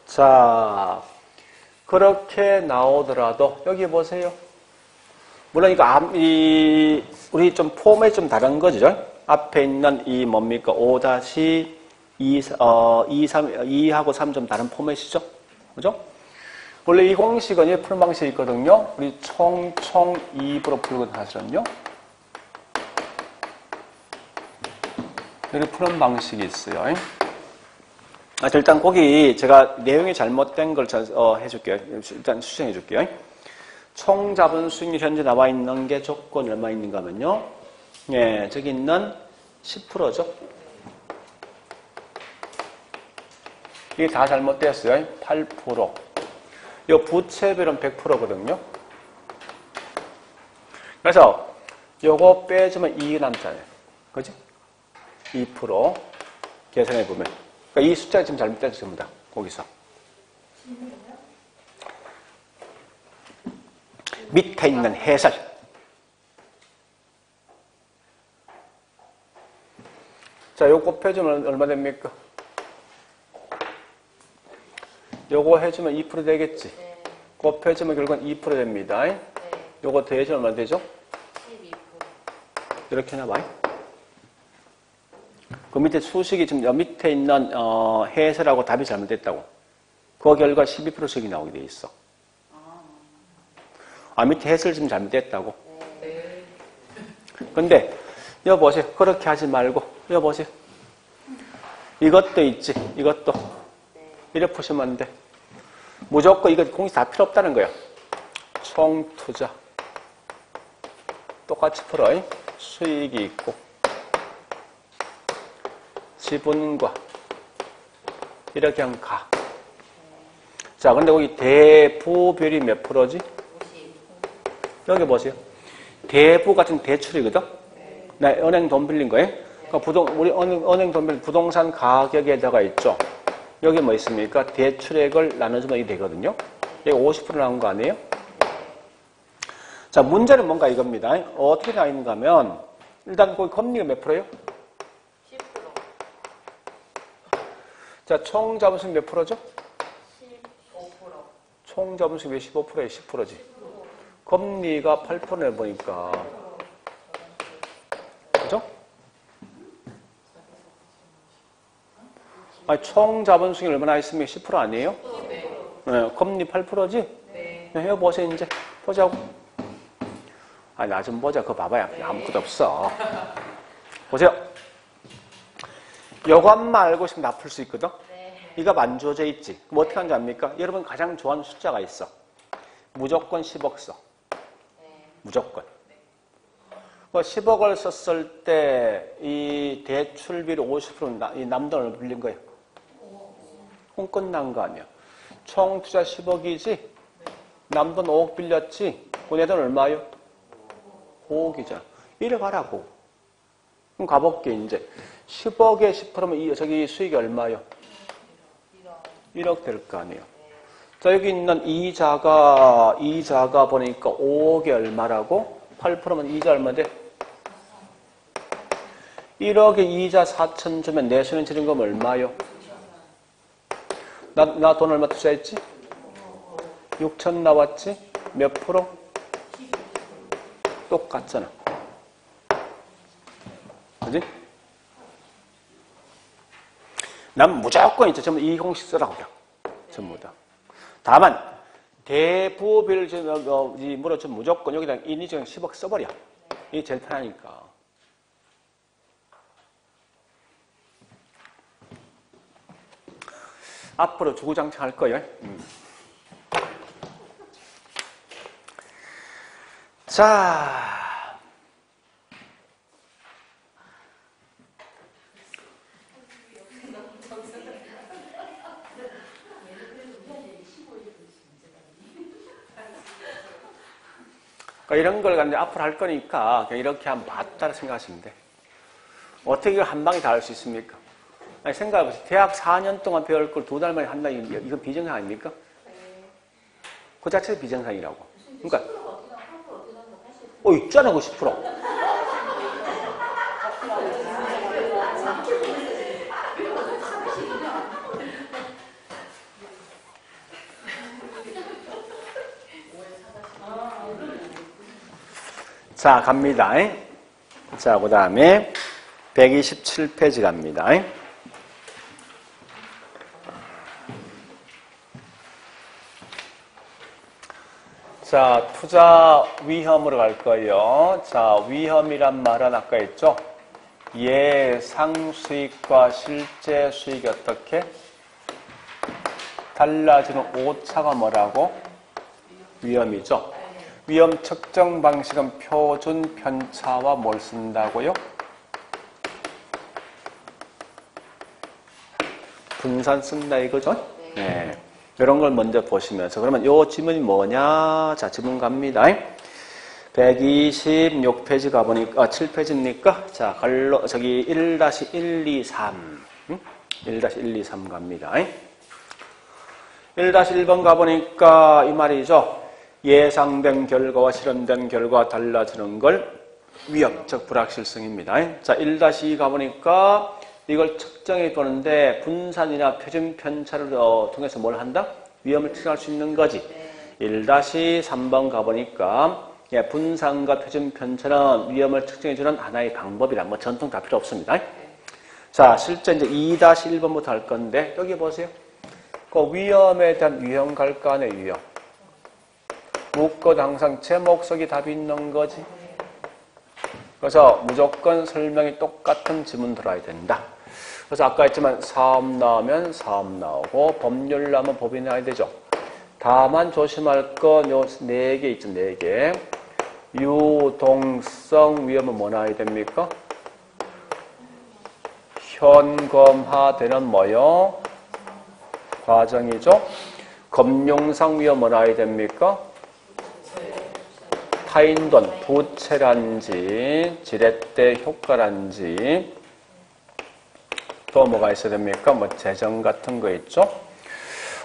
자, 그렇게 나오더라도 여기 보세요. 물론 이거 우리 좀 폼이 좀 다른 거죠. 앞에 있는 이 뭡니까? 5-2하고 3 좀 다른 포맷이죠. 그죠? 원래 이 공식은 이 푸는 방식이 있거든요. 우리 총 2부로 풀거든 사실은요. 이렇게 푸는 방식이 있어요. 일단 거기 제가 내용이 잘못된 걸 해줄게요. 일단 수정해 줄게요. 총 잡은 수익률 현재 나와 있는 게 조건이 얼마 있는가 하면요. 예, 저기 있는 10%죠. 이게 다 잘못됐어요. 8%. 이 부채별은 100%거든요. 그래서 요거 빼주면 이익이 남잖아요. 그지? 2% 계산해 보면. 그러니까 이 숫자가 지금 잘못됐죠, 전부 다. 거기서. 밑에 있는 해설. 자, 요거 곱해주면 얼마 됩니까? 요거 해주면 2% 되겠지. 네. 곱해주면 결국은 2% 됩니다. 네. 요거 더해주면 얼마 되죠? 12%. 이렇게 해놔봐요. 그 밑에 수식이 지금 여 밑에 있는 해설하고 답이 잘못됐다고. 그 결과 12%씩이 나오게 돼 있어. 밑에 해설 지금 잘못됐다고. 네. 근데 여기 보세요. 그렇게 하지 말고 여기 보세요. 이것도 있지. 이것도. 이렇게 푸시면 안 돼. 무조건 이거 공식 다 필요 없다는 거야. 총투자. 똑같이 풀어. 수익이 있고 지분과 이렇게 하면 가. 자, 근데 거기 대부별이 몇 프로지? 50. 여기 보세요. 대부 같은 대출이거든? 나 은행 돈 빌린 거예요? 그러니까 우리 은행 돈 빌린 부동산 가격에 들어가 있죠? 여기 뭐 있습니까? 대출액을 나눠주면 이게 되거든요? 여기 50% 나온 거 아니에요? 자, 문제는 뭔가 이겁니다. 어떻게 나와 있는가 하면, 일단 거기 금리가 몇 프로예요? 10%. 자, 총 자본수익 몇 프로죠? 15%. 총 자본수익 왜 15%에 10%지? 금리가 8%에 보니까. 그죠? 아니, 총 자본수익이 얼마나 있으면 10% 아니에요? 네. 금리 8%지? 네. 해보세요, 이제. 보자고. 아니, 나 좀 보자. 그거 봐봐야. 아무것도 없어. 보세요. 요것만 알고 있으면 다 풀 수 있거든? 네. 이가 안 주어져 있지. 그럼 어떻게 하는지 압니까? 여러분 가장 좋아하는 숫자가 있어. 무조건 10억 써. 네. 무조건. 10억을 썼을 때 이 대출비를 50% 이 남돈을 빌린 거예요. 그럼 끝난 거 아니야. 총 투자 10억이지? 남돈 5억 빌렸지? 그 내 돈 얼마요? 5억이잖아. 이래 가라고. 그럼 가볼게, 이제. 10억에 10%면 저기 수익이 얼마요? 1억 될 거 아니에요. 자, 여기 있는 이자가 보니까 5억이 얼마라고? 8%면 이자 얼마 돼? 1억에 이자 4천 주면 내수는 지른금 얼마요? 나 돈 얼마 투자했지? 6천 나왔지? 몇 프로? 똑같잖아. 그지? 난 무조건 있죠. 전부 이 공식 쓰라고 그냥. 전부 다. 다만, 대부별 물어주면 무조건 여기다 인위적인 10억 써버려. 이게 제일 편하니까. 앞으로 주구장창 할 거예요. 자. 그러니까 이런 걸 이제 앞으로 할 거니까 그냥 이렇게 하면 맞다고 생각하시면 돼. 어떻게 이걸 한 방에 다 할 수 있습니까? 아니, 생각해보세요. 대학 4년 동안 배울 걸 2달 만에 한다, 이건 비정상 아닙니까? 그 자체가 비정상이라고. 그러니까, 있잖아, 그 10%. 자, 갑니다. 자, 그 다음에 127페이지 갑니다. 자, 투자 위험으로 갈 거예요. 자, 위험이란 말은 아까 했죠? 예상 수익과 실제 수익이 어떻게? 달라지는 오차가 뭐라고? 위험이죠. 위험 측정 방식은 표준 편차와 뭘 쓴다고요? 분산 쓴다 이거죠? 네. 이런 걸 먼저 보시면서 그러면 요 지문이 뭐냐? 자, 지문 갑니다. 126페이지 가보니까 7페이지입니까? 자, 저기 1-123 1-123 갑니다. 1-1번 가보니까 이 말이죠. 예상된 결과와 실현된 결과가 달라지는 걸 위험, 즉 불확실성입니다. 자, 1-2 가보니까 이걸 측정해 보는데 분산이나 표준 편차를 통해서 뭘 한다? 위험을 측정할 수 있는 거지. 1-3번 가보니까 분산과 표준 편차는 위험을 측정해주는 하나의 방법이라 뭐 전통 다 필요 없습니다. 자, 실제 이제 2-1번부터 할 건데 여기 보세요. 그 위험에 대한 유형 갈까 안에 유형. 묻고도 항상 제목속이 답이 있는 거지. 그래서 무조건 설명이 똑같은 지문 들어야 된다. 그래서 아까 했지만 사업 나오면 사업 나오고 법률 나오면 법이 나와야 되죠. 다만 조심할 건 요 4개 있죠. 4개. 유동성 위험은 뭐 나와야 됩니까? 현검화되는 뭐요? 과정이죠. 금융상 위험 뭐 나와야 됩니까? 타인돈, 부채란지, 지렛대 효과란지, 또 뭐가 있어야 됩니까? 뭐 재정 같은 거 있죠.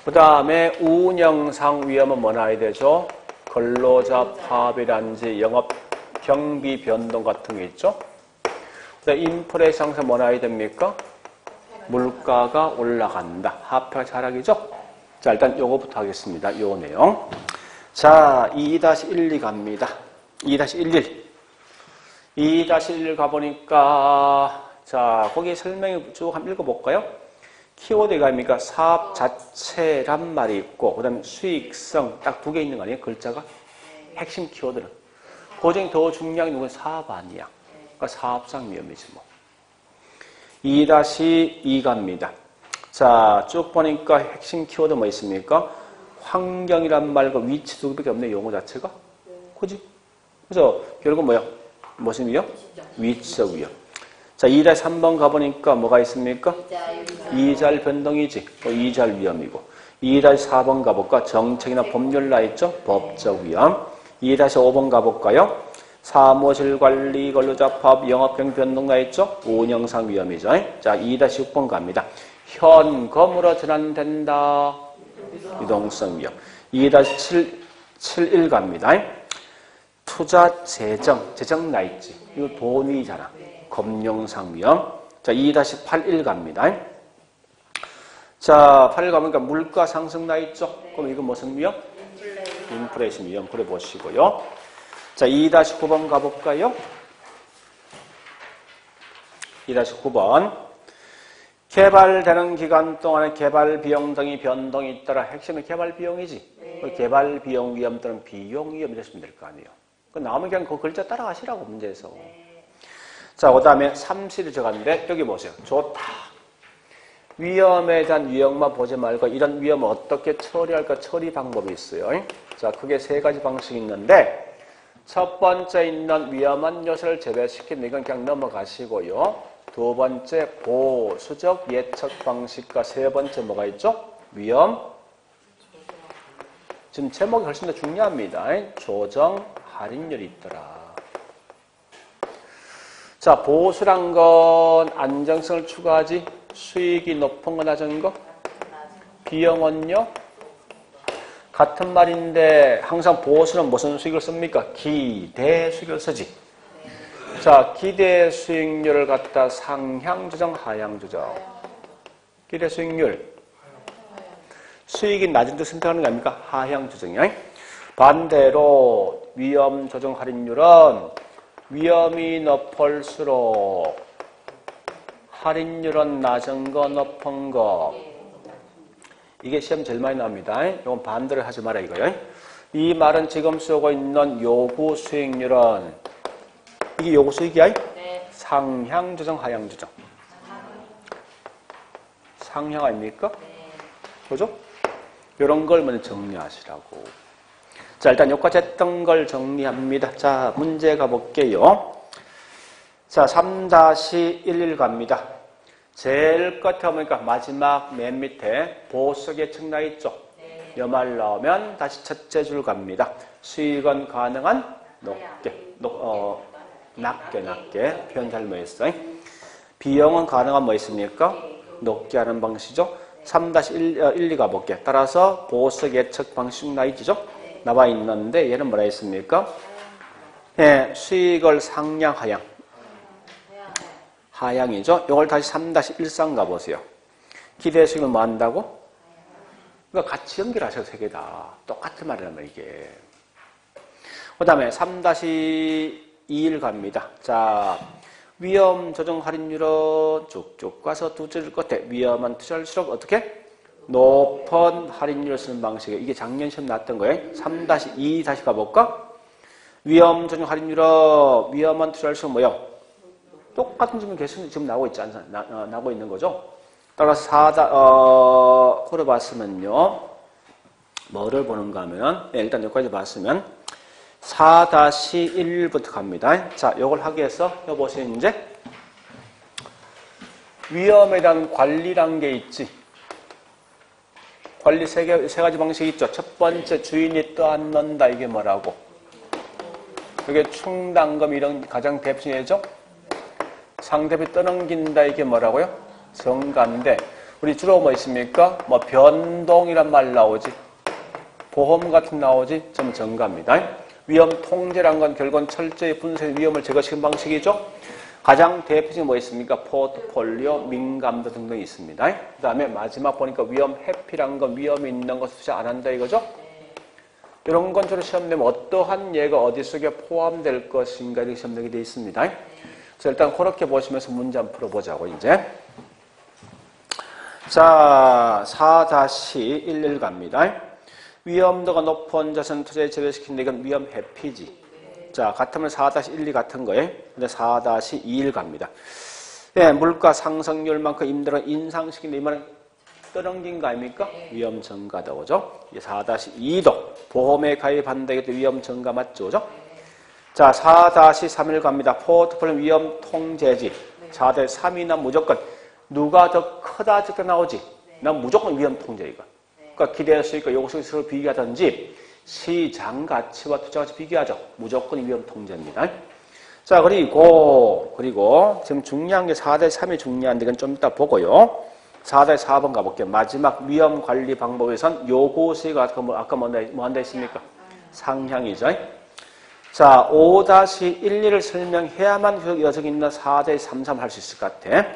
그 다음에 운영상 위험은 뭐 나와야 되죠? 근로자 파업이란지, 영업 경비 변동 같은 게 있죠. 인플레이션 상승 뭐 나와야 됩니까? 물가가 올라간다. 화폐가 하락이죠. 자, 일단 요거부터 하겠습니다. 요 내용. 자, 2-12 갑니다. 2-11. 2-11 가보니까, 자, 거기 설명을 쭉 한번 읽어볼까요? 키워드가 아닙니까? 사업 자체란 말이 있고, 그 다음에 수익성 딱 2개 있는 거 아니에요? 글자가? 핵심 키워드는. 그 중에 더 중요한 게 누구는 사업 아니야. 그러니까 사업상 위험이지 뭐. 2-2 갑니다. 자, 쭉 보니까 핵심 키워드 뭐 있습니까? 환경이란 말과 위치 2개밖에 없네, 용어 자체가. 그지? 그래서 결국 뭐야? 무슨 위험? 위치적 위험. 자, 2-3번 가보니까 뭐가 있습니까? 이자율 변동이지. 이자율 위험이고. 2-4번 가볼까? 정책이나 법률 나 있죠? 법적 위험. 2-5번 가볼까요? 사무실 관리, 근로자 파업, 영업경 변동 나 있죠? 운영상 위험이죠. 자, 2-6번 갑니다. 현금으로 전환된다. 유동성 위험. 2-7, 1 갑니다. 투자 재정 나 있지. 이거 돈이잖아. 금융상 위험. 자, 2-8, 1 갑니다. 자, 8 가보니까 물가 상승 나 있죠? 그럼 이거 무슨 위험? 인플레이션 위험. 그래 보시고요. 자, 2-9번 가볼까요? 2-9번. 개발되는 기간 동안에 개발 비용 등의 변동이 있더라. 핵심은 개발 비용이지. 네. 개발 비용 위험 또는 비용 위험 이랬으면 될 거 아니에요. 그 나오면 그냥 그 글자 따라가시라고 문제에서. 네. 자, 그 다음에 3시를 적었는데 여기 보세요. 좋다. 위험에 대한 유형만 보지 말고 이런 위험을 어떻게 처리할까 처리 방법이 있어요. 자, 크게 3가지 방식이 있는데 첫 번째 있는 위험한 요소를 제외시키는 이건 그냥 넘어가시고요. 2번째 보수적 예측 방식과 3번째 뭐가 있죠? 위험. 지금 제목이 훨씬 더 중요합니다. 조정 할인율이 있더라. 자, 보수란 건 안정성을 추구하지. 수익이 높은 거 낮은 거? 비용은요? 같은 말인데 항상 보수는 무슨 수익을 씁니까? 기대 수익을 쓰지. 자, 기대 수익률을 갖다 상향 조정, 하향 조정. 기대 수익률. 수익이 낮은 데 선택하는 게 아닙니까? 하향 조정이요. 반대로 위험 조정 할인율은 위험이 높을수록 할인율은 낮은 거, 높은 거. 이게 시험 제일 많이 나옵니다. 이건 반대로 하지 마라 이거요. 이 말은 지금 쓰고 있는 요구 수익률은 이게 요구 수익이야? 네. 상향 조정, 하향 조정. 상향 아닙니까? 네. 그죠? 이런 걸 먼저 정리하시라고. 자, 일단 여기까지 했던 걸 정리합니다. 자, 문제 가볼게요. 자, 3-11 갑니다. 제일 끝에 보니까 마지막 맨 밑에 보수 예측 나 있죠? 네. 이 말 나오면 다시 첫째 줄 갑니다. 수익은 가능한 낮게 표현 잘못했어요. 비용은 가능한 뭐 있습니까? 높게 하는 방식이죠. 3-1, 2 가볼게요. 따라서 보수 예측 방식 나 있죠? 나와 있는데 얘는 뭐라 했습니까? 예, 수익을 상향, 하향. 하향이죠. 이걸 다시 3-13 가보세요. 기대 수익은 뭐 한다고? 그러니까 같이 연결하셔서 세 개 다. 똑같은 말이라면 이게. 그 다음에 3-21 갑니다. 자, 위험 조정 할인율은 쭉쭉 가서 두 줄 끝에 위험한 투자일수록 어떻게? 높은 할인율을 쓰는 방식이에요. 이게 작년 시험 나왔던 거예요. 3-2 다시 가볼까? 위험 조정 할인율은 위험한 투자일수록 뭐요? 똑같은 질문 계속 지금 나오고 있지 않나? 나오고 있는 거죠. 따라서 그래 봤으면요. 뭐를 보는가 하면, 네, 일단 여기까지 봤으면 4-1부터 갑니다. 자, 요걸 하기 위해서, 여기 보세요, 이제. 위험에 대한 관리란 게 있지. 관리 세 가지 방식이 있죠. 첫 번째, 주인이 떠안 넣는다. 이게 뭐라고? 이게 충당금 이런 가장 대표적이죠. 상대비 떠넘긴다. 이게 뭐라고요? 정가인데, 우리 주로 뭐 있습니까? 뭐 변동이란 말 나오지. 보험 같은 나오지. 좀 정가입니다. 위험 통제란 건 결국은 철저히 분석해 위험을 제거시키는 방식이죠. 가장 대표적인 뭐 있습니까? 포트폴리오, 민감도 등등 있습니다. 그 다음에 마지막 보니까 위험 회피란 건 위험이 있는 것을 투자 안 한다 이거죠. 이런 건 주로 시험 내면 어떠한 예가 어디 속에 포함될 것인가 이렇게 시험 내게 되어 있습니다. 그래서 일단 그렇게 보시면서 문제 한번 풀어보자고 이제. 자, 4-11 갑니다. 위험도가 높은 자산 투자에 제외시킨다. 이건 위험 회피지. 자, 같으면 4-12 같은 거예요. 근데 4-21 갑니다. 예, 물가 상승률만큼 임대료가 인상시킨다. 이 말은 떠넘긴 거 아닙니까? 위험 증가다, 그죠? 4-2도 보험에 가입한다. 이것도 위험 증가 맞죠, 그죠? 자, 4-3일 갑니다. 포트폴리오 위험 통제지. 4-3이나 무조건 누가 더 크다 적다 나오지. 난 무조건 위험 통제 이거. 그러니까 기대했으니까 요것을 서로 비교하든지 시장 가치와 투자 가치 비교하죠. 무조건 위험 통제입니다. 자, 그리고 지금 중요한 게 4-3이 중요한데 이건 좀 이따 보고요. 4-4번 가볼게요. 마지막 위험 관리 방법에선 요것이 아까 뭐 한다 했습니까? 상향이죠. 자, 5-12를 설명해야만 여정이 있는 4-33 할 수 있을 것 같아.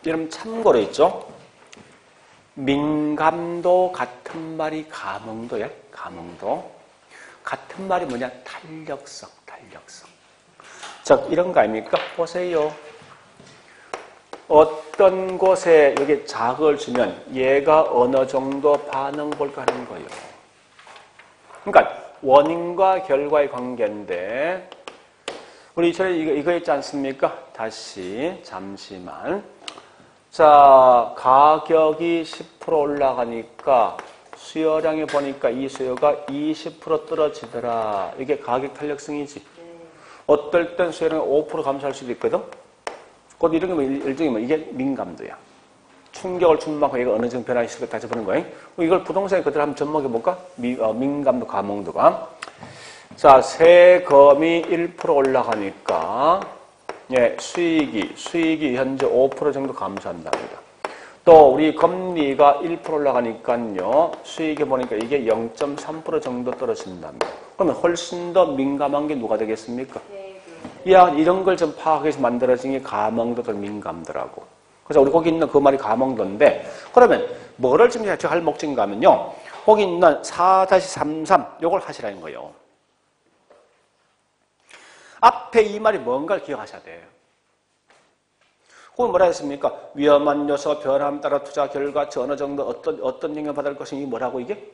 여러분 참고로 있죠. 민감도 같은 말이 감흥도야. 감흥도. 같은 말이 뭐냐? 탄력성. 자, 이런 거 아닙니까? 보세요. 어떤 곳에 여기 자극을 주면 얘가 어느 정도 반응 볼까 하는 거예요. 그러니까 원인과 결과의 관계인데 우리 이전에 이거 있지 않습니까? 다시 잠시만. 자, 가격이 10% 올라가니까 수요량이 보니까 이 수요가 20% 떨어지더라. 이게 가격 탄력성이지. 어떨 땐 수요량이 5% 감소할 수도 있거든. 곧 이런 게 일종의 이게 민감도야. 충격을 준 만큼 얘가 어느 정도 변화가 있을 까 다시 보는 거예요. 이걸 부동산에 그대로 한번 접목해 볼까? 민감도, 감흥도가. 자, 세금이 1% 올라가니까 예, 수익이 현재 5% 정도 감소한답니다. 또 우리 금리가 1% 올라가니까요. 수익에 보니까 이게 0.3% 정도 떨어진답니다. 그러면 훨씬 더 민감한 게 누가 되겠습니까? 야, 이런 걸 좀 파악해서 만들어진 게 감흥도들 민감도라고. 그래서 우리 거기 있는 그 말이 감흥도인데 그러면 뭐를 지금 할 목적인가 하면요. 거기 있는 4-33 요걸 하시라는 거예요. 앞에 이 말이 뭔가를 기억하셔야 돼요. 거기 뭐라 했습니까? 위험한 요소가 변함에 따라 투자 결과치 어느 정도 어떤 영향을 받을 것인지 뭐라고 이게?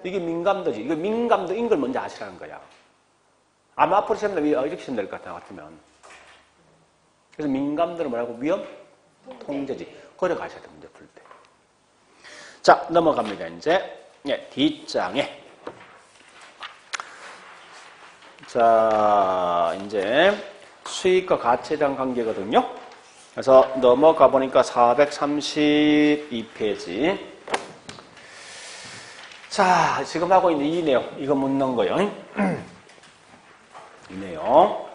이게 민감도지. 이거 민감도인 걸 먼저 아시라는 거야. 아마 앞으로 시험 내면 이렇게 시험 될 것 같으면. 그래서 민감도는 뭐라고? 위험 통제지. 그래 가셔야 돼, 문제 풀 때. 자, 넘어갑니다, 이제. 예, 뒷장에. 자, 이제 수익과 가치에 대한 관계거든요. 그래서 넘어가 보니까 432페이지. 자, 지금 하고 있는 이 내용, 이거 묻는 거요. 이 내용.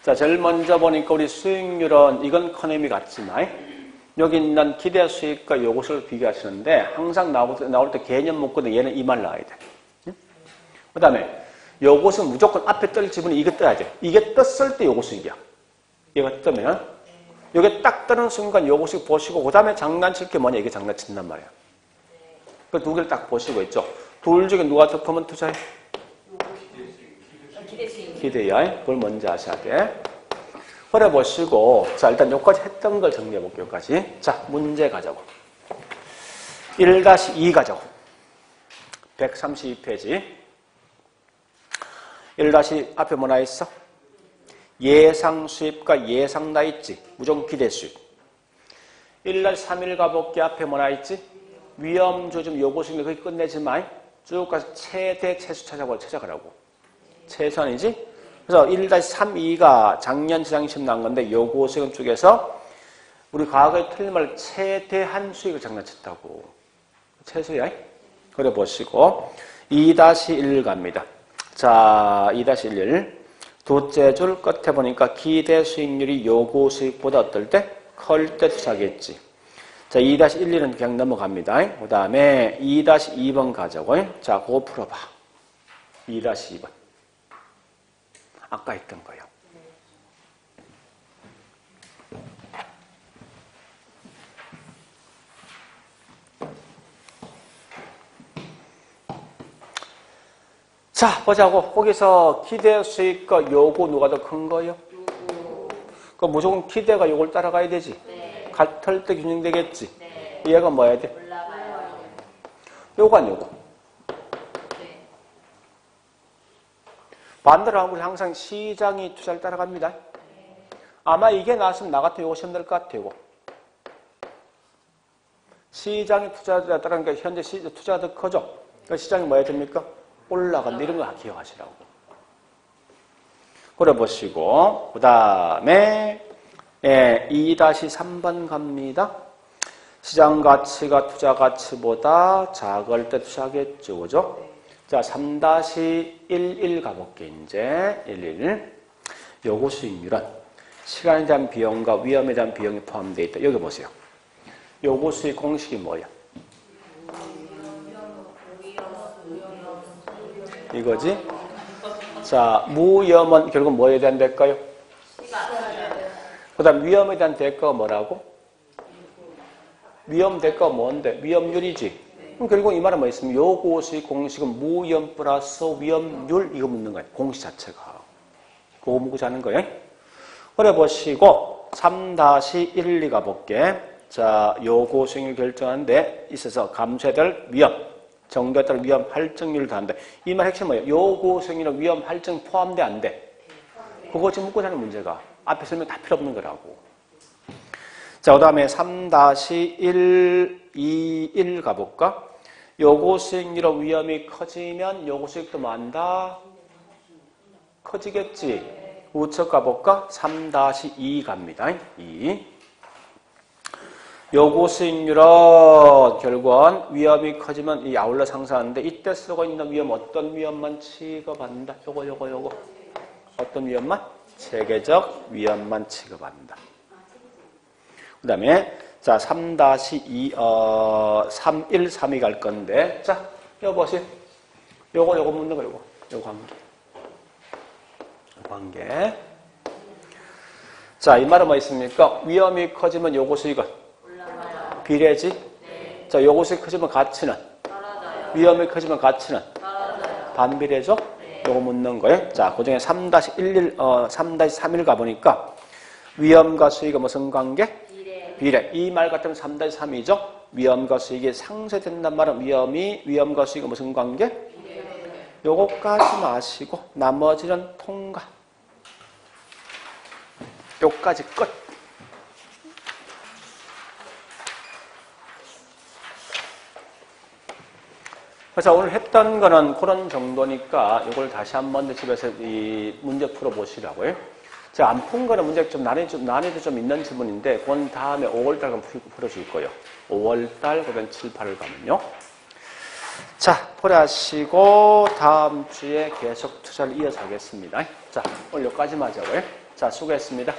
자, 제일 먼저 보니까 우리 수익률은 이건 커네미 같지만 여기 있는 기대 수익과 요것을 비교하시는데 항상 나올 때 개념 묻거든 얘는 이 말 나와야 돼. 그 다음에 요것은 무조건 앞에 뜰 지분이 이게 떠야 돼. 이게 떴을 때 요거 수익이야. 얘가 뜨면 이게 딱 뜨는 순간 요것이 보시고 그 다음에 장난칠 게 뭐냐. 이게 장난친단 말이야. 그 두 개를 딱 보시고 있죠. 둘 중에 누가 더 크면 투자해? 기대야. 그걸 먼저 아셔야 돼. 그래 보시고 자 일단 여기까지 했던 걸 정리해 볼게요. 여기까지. 자 문제 가자고. 1-2 가자고. 132페이지. 1- 앞에 뭐나 있어? 예상 수입과 예상 나 있지. 무조건 기대 수입. 1-3일 가볼게. 앞에 뭐나 있지? 위험 조짐 요구수익 거기 끝내지 마. 쭉 가서 최대 최소 찾아가라고. 최소한이지? 그래서 1-3-2가 작년 지장심 난 건데 요구수익 쪽에서 우리 과거에 틀린 말 최대한 수익을 장난쳤다고. 최소야. 그래 보시고 2-1 갑니다. 자, 2-1. 둘째 줄 끝에 보니까 기대 수익률이 요구 수익보다 어떨 때? 클 때 투자하겠지. 자, 2-1은 그냥 넘어갑니다. 그 다음에 2-2번 가자고. 자, 그거 풀어봐. 2-2번. 아까 했던 거예요. 자, 보자고. 거기서 기대 수익과 요구 누가 더 큰 거예요? 그 무조건 기대가 요걸 따라가야 되지. 네. 같을 때 균형되겠지. 네. 얘가 뭐 해야 돼? 올라가요. 요거 요거. 네. 반대로 하면 우리 항상 시장이 투자를 따라갑니다. 아마 이게 나왔으면 나 같은 요거 시험 될 것 같아요. 요거. 시장이 투자를 따라가니까 현재 투자가 더 커져. 그러니까 시장이 뭐 해야 됩니까? 올라간다. 이런 거 기억하시라고. 그래 보시고 그 다음에 2-3번 갑니다. 시장 가치가 투자 가치보다 작을 때 투자하겠죠. 그죠? 자, 3-11 가볼게. 이제 11. 요구 수익률은 시간에 대한 비용과 위험에 대한 비용이 포함되어 있다. 여기 보세요. 요구 수익 공식이 뭐야? 이거지? 자, 무위험은 결국 뭐에 대한 대가요? 그 다음 위험에 대한 대가가 뭐라고? 위험 대가가 뭔데? 위험률이지. 그럼 결국 이 말은 뭐 있으면 요구수익 공식은 무위험 플러스 위험률 이거 묻는 거예요. 공식 자체가. 그거 묻고자 하는 거예요. 그래 보시고 3-1, 2 가볼게. 자, 요구수익률 결정하는 데 있어서 감소해야 될 위험. 정도에 따라 위험 할증률을 더한다. 이 말 핵심 뭐예요? 요구수익률은 위험 할증 포함돼 안 돼? 그거 지금 묻고 사는 문제가. 앞에 설명 다 필요 없는 거라고. 자, 그 다음에 3-1 가볼까? 요구수익률의 위험이 커지면 요구수익도 뭐 한다? 커지겠지. 우측 가볼까? 3-2 갑니다. 2. 요구 수익률은 결국은 위험이 커지면 이 아울러 상승하는데 이때 쓰고 있는 위험 어떤 위험만 취급한다? 요거. 어떤 위험만? 체계적 위험만 취급한다. 그 다음에 자 3-2 3-1, 3이 갈 건데 자 이거 보세요. 요거 묻는 거 요거 관계. 자, 이 말은 뭐 있습니까? 위험이 커지면 요구 수익은 비례지? 네. 자, 요것이 커지면 가치는? 떨어져요. 위험이 커지면 가치는? 떨어져요. 반비례죠? 네. 요거 묻는 거예요. 자, 그 중에 3-3일 가보니까 위험과 수익의 무슨 관계? 비례. 이 말 같으면 3-3이죠? 위험과 수익이 상쇄된단 말은 위험과 수익의 무슨 관계? 비례. 요거까지 마시고 나머지는 통과. 요까지 끝. 그래서 오늘 했던 거는 그런 정도니까 이걸 다시 한번 집에서 이 문제 풀어보시라고요. 제가 안 푼 거는 문제 좀 난이도 좀 있는 지문인데 그건 다음에 5월달 풀어줄 거예요. 5월달 그다음 7, 8을 가면요. 자, 풀어하시고 다음 주에 계속 투자를 이어서 하겠습니다. 자, 오늘 여기까지만 하자고요. 자, 수고했습니다.